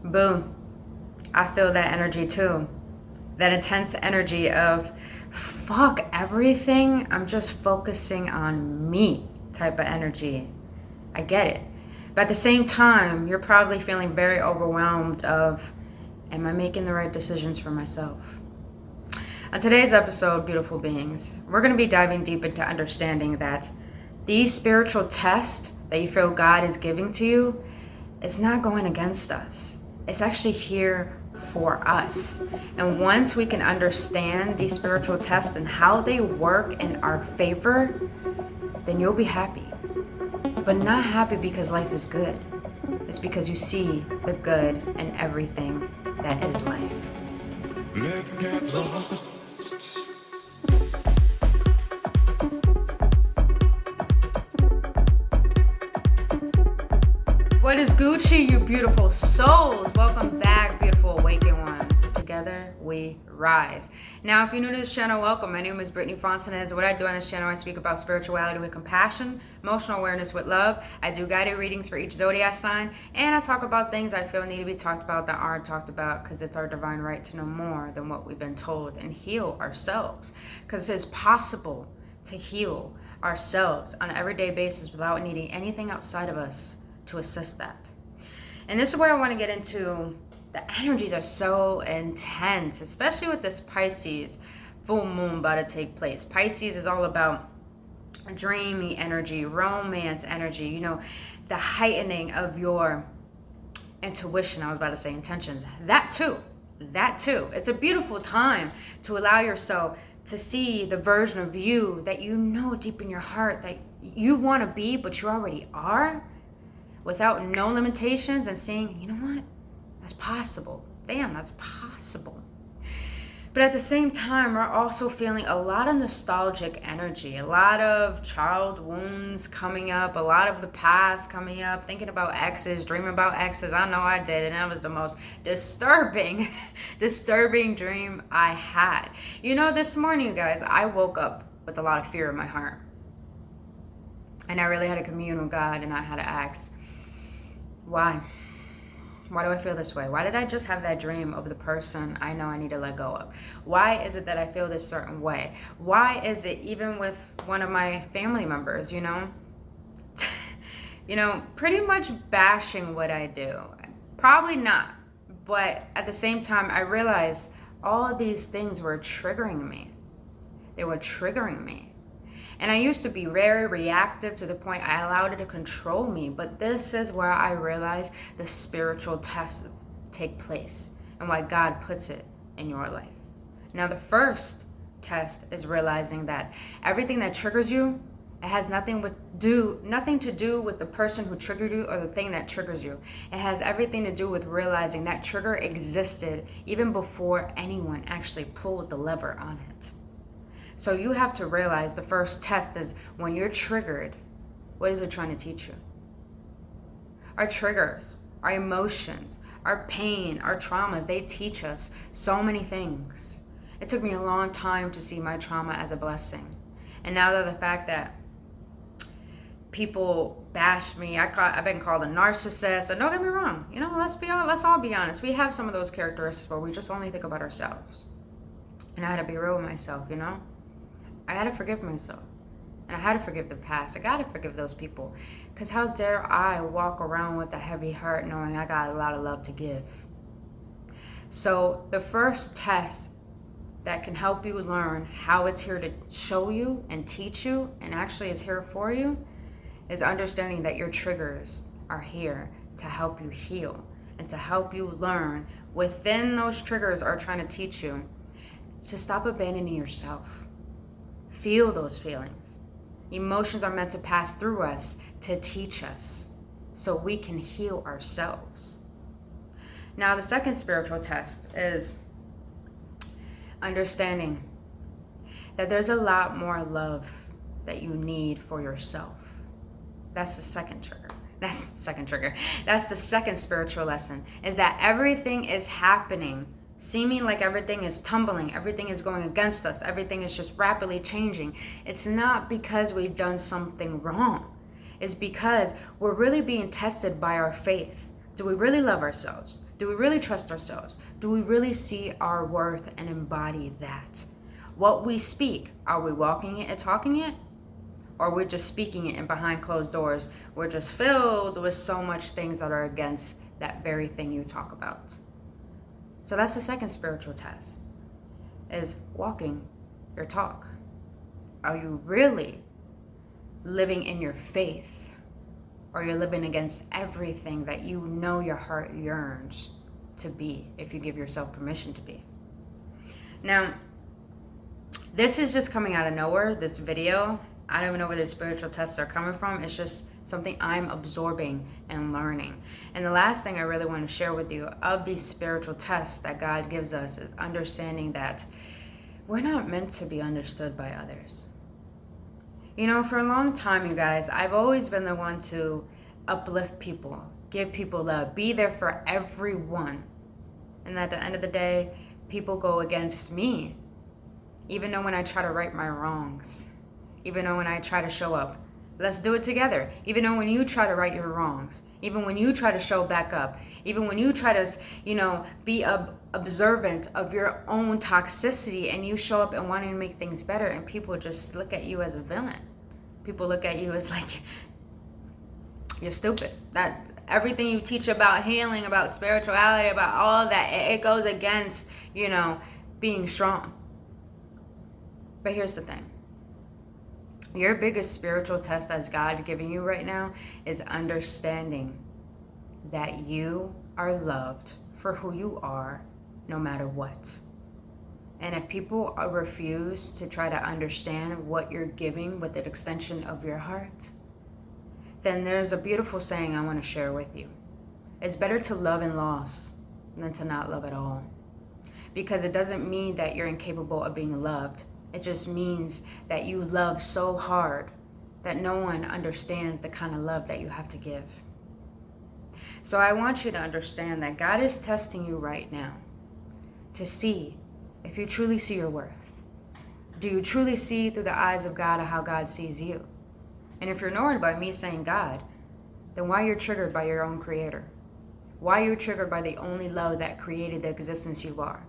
Boom. I feel that energy too. That intense energy of fuck everything. I'm just focusing on me type of energy. I get it. But at the same time, you're probably feeling very overwhelmed of, am I making the right decisions for myself? On today's episode, beautiful beings, we're going to be diving deep into understanding that these spiritual tests that you feel God is giving to you is not going against us. It's actually here for us. And once we can understand these spiritual tests and how they work in our favor, then you'll be happy. But not happy because life is good. It's because you see the good in everything that is life. Let's get lost. What is Gucci, you beautiful souls? Welcome back, beautiful AwakenOnes. Together we rise. Now, if you're new to this channel, welcome. My name is Brittany Fontanez. What I do on this channel, I speak about spirituality with compassion, emotional awareness with love. I do guided readings for each zodiac sign, and I talk about things I feel need to be talked about that aren't talked about, because it's our divine right to know more than what we've been told and heal ourselves. Because it is possible to heal ourselves on an everyday basis without needing anything outside of us to assist that. And this is where I want to get into the energies are so intense, especially with this Pisces full moon about to take place. Pisces is all about dreamy energy, romance energy, you know, the heightening of your intuition. I was about to say intentions. That too. It's a beautiful time to allow yourself to see the version of you that you know deep in your heart that you want to be, but you already are, without no limitations, and saying, you know what, that's possible. Damn, that's possible. But at the same time, we're also feeling a lot of nostalgic energy, a lot of child wounds coming up, a lot of the past coming up, thinking about exes, dreaming about exes. I know I did, and that was the most disturbing dream I had. You know, this morning, you guys, I woke up with a lot of fear in my heart. And I really had to commune with God, and I had to ask, why? Why do I feel this way? Why did I just have that dream of the person I know I need to let go of? Why is it that I feel this certain way? Why is it even with one of my family members, you know, pretty much bashing what I do? Probably not. But at the same time, I realized all of these things were triggering me. They were triggering me. And I used to be very reactive to the point I allowed it to control me. But this is where I realized the spiritual tests take place and why God puts it in your life. Now, the first test is realizing that everything that triggers you, it has nothing to do with the person who triggered you or the thing that triggers you. It has everything to do with realizing that trigger existed even before anyone actually pulled the lever on it. So you have to realize the first test is when you're triggered, what is it trying to teach you? Our triggers, our emotions, our pain, our traumas, they teach us so many things. It took me a long time to see my trauma as a blessing. And now that the fact that people bash me, I've been called a narcissist, and don't get me wrong, you know, let's all be honest. We have some of those characteristics where we just only think about ourselves. And I had to be real with myself, you know? I had to forgive myself, and I had to forgive the past. I got to forgive those people, because how dare I walk around with a heavy heart knowing I got a lot of love to give. So the first test that can help you learn how it's here to show you and teach you, and actually is here for you, is understanding that your triggers are here to help you heal and to help you learn within those triggers are trying to teach you to stop abandoning yourself. Feel those feelings. Emotions are meant to pass through us to teach us so we can heal ourselves. Now, the second spiritual test is understanding that there's a lot more love that you need for yourself. That's the second trigger. That's the second spiritual lesson, is that everything is happening seeming like everything is tumbling, everything is going against us, everything is just rapidly changing. It's not because we've done something wrong. It's because we're really being tested by our faith. Do we really love ourselves? Do we really trust ourselves? Do we really see our worth and embody that? What we speak, are we walking it and talking it? Or we're just speaking it and behind closed doors, we're just filled with so much things that are against that very thing you talk about. So that's the second spiritual test, is walking your talk. Are you really living in your faith? Or you're living against everything that you know your heart yearns to be, if you give yourself permission to be. Now, this is just coming out of nowhere, this video. I don't even know where the spiritual tests are coming from. It's just something I'm absorbing and learning. And the last thing I really want to share with you of these spiritual tests that God gives us is understanding that we're not meant to be understood by others. You know, for a long time, you guys, I've always been the one to uplift people, give people love, be there for everyone. And at the end of the day, people go against me. Even though when I try to right my wrongs, even though when I try to show up, let's do it together. Even though when you try to right your wrongs, even when you try to show back up, even when you try to, be observant of your own toxicity and you show up and wanting to make things better, and people just look at you as a villain. People look at you as like, you're stupid. That everything you teach about healing, about spirituality, about all of that, it goes against, being strong. But here's the thing. Your biggest spiritual test that's God giving you right now is understanding that you are loved for who you are, no matter what. And if people refuse to try to understand what you're giving with an extension of your heart, then there's a beautiful saying I want to share with you. It's better to love in loss than to not love at all. Because it doesn't mean that you're incapable of being loved. It just means that you love so hard that no one understands the kind of love that you have to give. So I want you to understand that God is testing you right now to see if you truly see your worth. Do you truly see through the eyes of God how God sees you? And if you're annoyed by me saying God, then why you're triggered by your own creator? Why you're triggered by the only love that created the existence you are?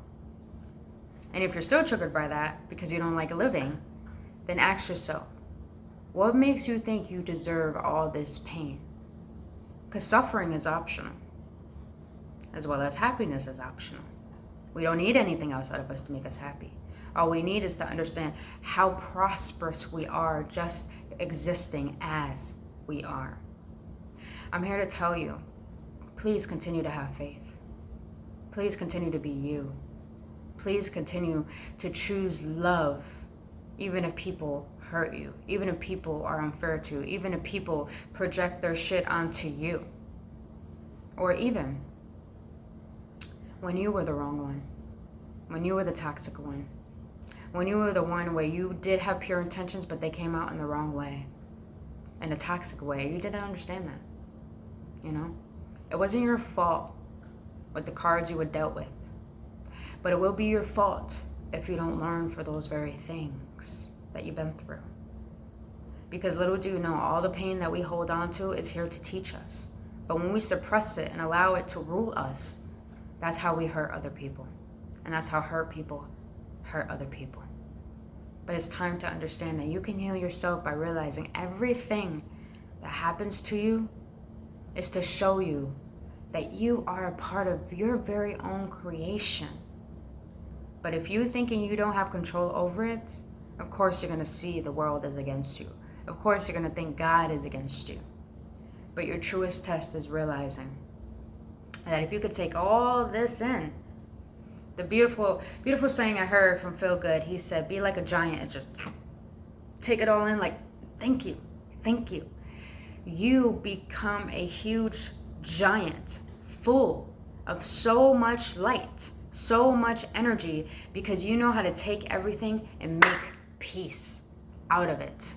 And if you're still triggered by that because you don't like living, then ask yourself, what makes you think you deserve all this pain? Because suffering is optional, as well as happiness is optional. We don't need anything outside of us to make us happy. All we need is to understand how prosperous we are just existing as we are. I'm here to tell you, please continue to have faith. Please continue to be you. Please continue to choose love, even if people hurt you, even if people are unfair to you, even if people project their shit onto you. Or even when you were the wrong one, when you were the toxic one, when you were the one where you did have pure intentions, but they came out in the wrong way, in a toxic way. You didn't understand that, It wasn't your fault with the cards you were dealt with. But it will be your fault if you don't learn for those very things that you've been through. Because little do you know, all the pain that we hold on to is here to teach us. But when we suppress it and allow it to rule us, that's how we hurt other people. And that's how hurt people hurt other people. But it's time to understand that you can heal yourself by realizing everything that happens to you is to show you that you are a part of your very own creation. But if you're thinking you don't have control over it, of course you're going to see the world is against you. Of course you're going to think God is against you. But your truest test is realizing that if you could take all this in, the beautiful, beautiful saying I heard from Feel Good, he said, be like a giant and just take it all in like, thank you, thank you. You become a huge giant full of so much light, so much energy, because you know how to take everything and make peace out of it.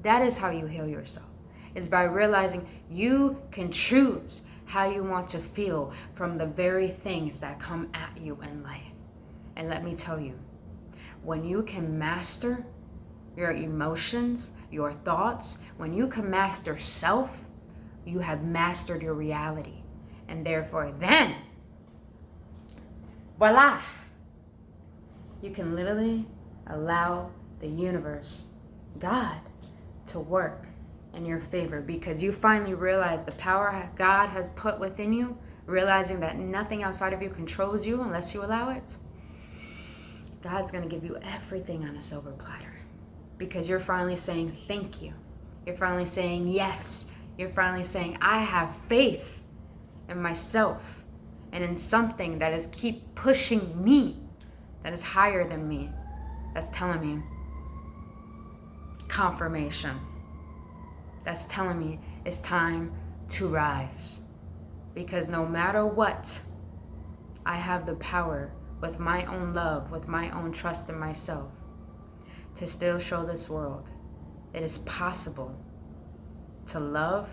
That is how you heal yourself, is by realizing you can choose how you want to feel from the very things that come at you in life. And let me tell you, when you can master your emotions, your thoughts, when you can master self, you have mastered your reality. And therefore, then voila, you can literally allow the universe, God, to work in your favor, because you finally realize the power God has put within you, realizing that nothing outside of you controls you unless you allow it. God's going to give you everything on a silver platter, because you're finally saying thank you. You're finally saying yes. You're finally saying, I have faith in myself and in something that is keep pushing me, that is higher than me, that's telling me confirmation. That's telling me it's time to rise. Because no matter what, I have the power with my own love, with my own trust in myself, to still show this world it is possible to love,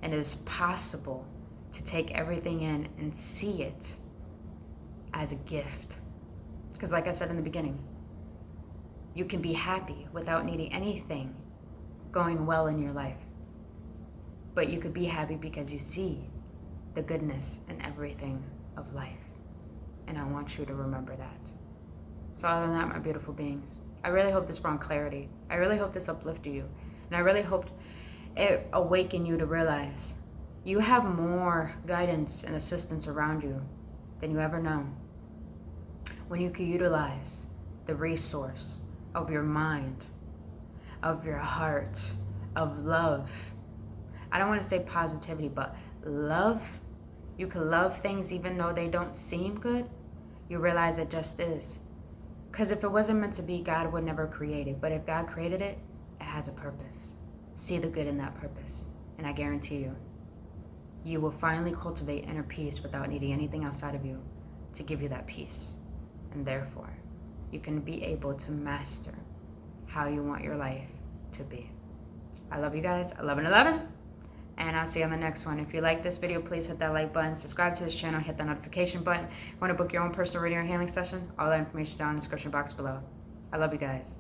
and it is possible to take everything in and see it as a gift. Because like I said in the beginning, you can be happy without needing anything going well in your life. But you could be happy because you see the goodness in everything of life. And I want you to remember that. So other than that, my beautiful beings, I really hope this brought clarity. I really hope this uplifted you. And I really hope it awakened you to realize you have more guidance and assistance around you than you ever know. When you can utilize the resource of your mind, of your heart, of love. I don't want to say positivity, but love. You can love things even though they don't seem good. You realize it just is. Because if it wasn't meant to be, God would never create it. But if God created it, it has a purpose. See the good in that purpose. And I guarantee you, you will finally cultivate inner peace without needing anything outside of you to give you that peace. And therefore, you can be able to master how you want your life to be. I love you guys. 11-11. And I'll see you on the next one. If you like this video, please hit that like button, subscribe to this channel, hit that notification button. If you want to book your own personal reading or healing session, all that information is down in the description box below. I love you guys.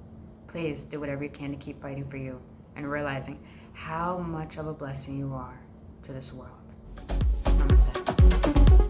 Please do whatever you can to keep fighting for you and realizing how much of a blessing you are to this world. Namaste.